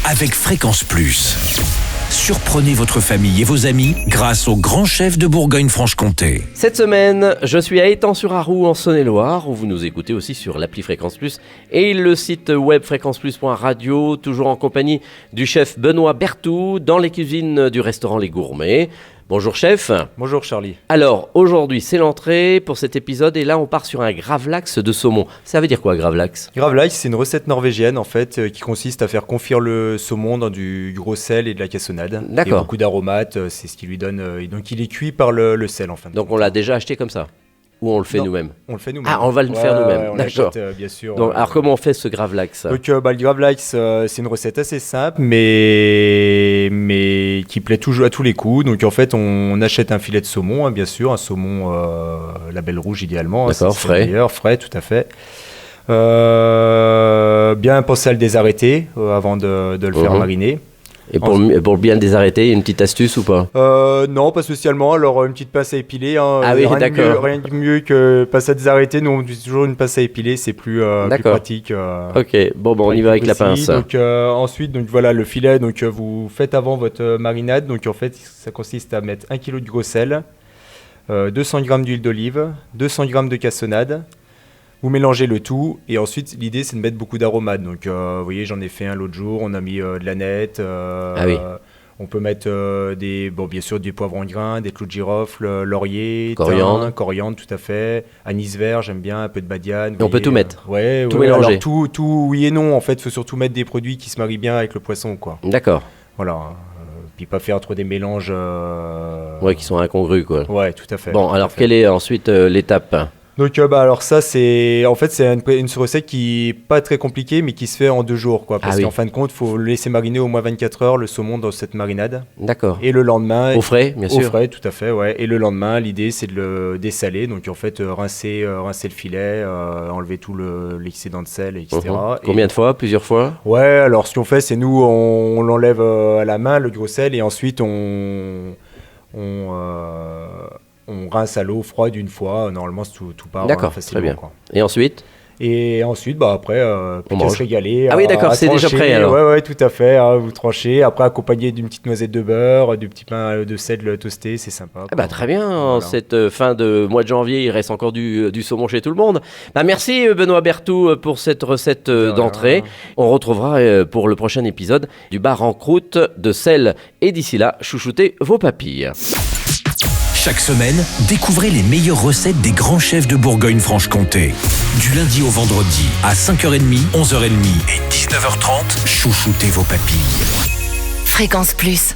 avec Fréquence Plus. Surprenez votre famille et vos amis grâce au grand chef de Bourgogne-Franche-Comté. Cette semaine, je suis à Étang-sur-Arroux en Saône-et-Loire, où vous nous écoutez aussi sur l'appli Fréquence Plus et le site web fréquenceplus.radio, toujours en compagnie du chef Benoît Berthoud dans les cuisines du restaurant Les Gourmets. Bonjour chef. Bonjour Charlie. Alors aujourd'hui c'est l'entrée pour cet épisode et là on part sur un gravlax de saumon. Ça veut dire quoi gravlax ? Gravlax, c'est une recette norvégienne en fait qui consiste à faire confire le saumon dans du gros sel et de la cassonade. D'accord. Et beaucoup d'aromates, c'est ce qui lui donne. Et donc il est cuit par le sel en fin de Donc compte. on l'a déjà acheté comme ça ? Ou on le fait Non, nous-mêmes ? On le fait nous-mêmes. Ah, on va le faire nous-mêmes, on d'accord. l'achète, bien sûr. Donc, alors comment on fait ce gravlax ? Donc le gravlax, c'est une recette assez simple, mais qui plaît toujours à tous les coups. Donc en fait, on achète un filet de saumon, hein, bien sûr, un saumon label rouge idéalement. D'accord, c'est frais. le meilleur, frais, tout à fait. Bien penser à le désarrêter avant de le faire mariner. Et pour bien le désarrêter, une petite astuce ou pas ? Non, pas spécialement. Alors, une petite passe à épiler. Hein. Ah oui, rien d'accord. Rien de mieux que passe à désarrêter. Nous, on utilise toujours une passe à épiler. C'est plus pratique. Ok, bon, on y va avec la pince. Donc, ensuite, donc, voilà, le filet, donc, vous faites avant votre marinade. Donc, en fait, ça consiste à mettre 1 kg de gros sel, 200 g d'huile d'olive, 200 g de cassonade. Vous mélangez le tout et ensuite l'idée c'est de mettre beaucoup d'aromates. Donc vous voyez j'en ai fait un l'autre jour, on a mis de l'aneth, on peut mettre bien sûr du poivron de grain, des clous de girofle, laurier, thym, coriandre tout à fait, anis vert j'aime bien, un peu de badiane. Et on peut tout mettre, tout mélanger. Alors, tout oui et non en fait, il faut surtout mettre des produits qui se marient bien avec le poisson quoi. D'accord. Voilà. Puis pas faire trop des mélanges. Qui sont incongrus quoi. Ouais tout à fait. Bon alors quelle est ensuite l'étape ? Donc alors ça c'est une recette qui est pas très compliquée mais qui se fait en 2 jours quoi parce qu'en fin de compte il faut le laisser mariner au moins 24 heures le saumon dans cette marinade. D'accord. Et le lendemain au frais bien sûr. Au frais tout à fait ouais. Et le lendemain l'idée c'est de le dessaler donc en fait rincer le filet, enlever tout l'excédent de sel etc. Combien de fois ? Plusieurs fois ? Ouais alors ce qu'on fait c'est nous on l'enlève à la main le gros sel et ensuite on rince à l'eau froide une fois, normalement tout part facilement. Très bien. Quoi. Et ensuite après, plus qu'à se régaler. Ah oui, d'accord, c'est déjà prêt alors. Ouais, tout à fait. Vous tranchez, après accompagné d'une petite noisette de beurre, du petit pain de sel toasté, c'est sympa. Très bien, voilà. Cette fin de mois de janvier, il reste encore du saumon chez tout le monde. Merci Benoît Berthoud pour cette recette d'entrée. On retrouvera pour le prochain épisode du bar en croûte de sel. Et d'ici là, chouchoutez vos papilles. Chaque semaine, découvrez les meilleures recettes des grands chefs de Bourgogne-Franche-Comté. Du lundi au vendredi, à 5h30, 11h30 et 19h30, chouchoutez vos papilles. Fréquence Plus.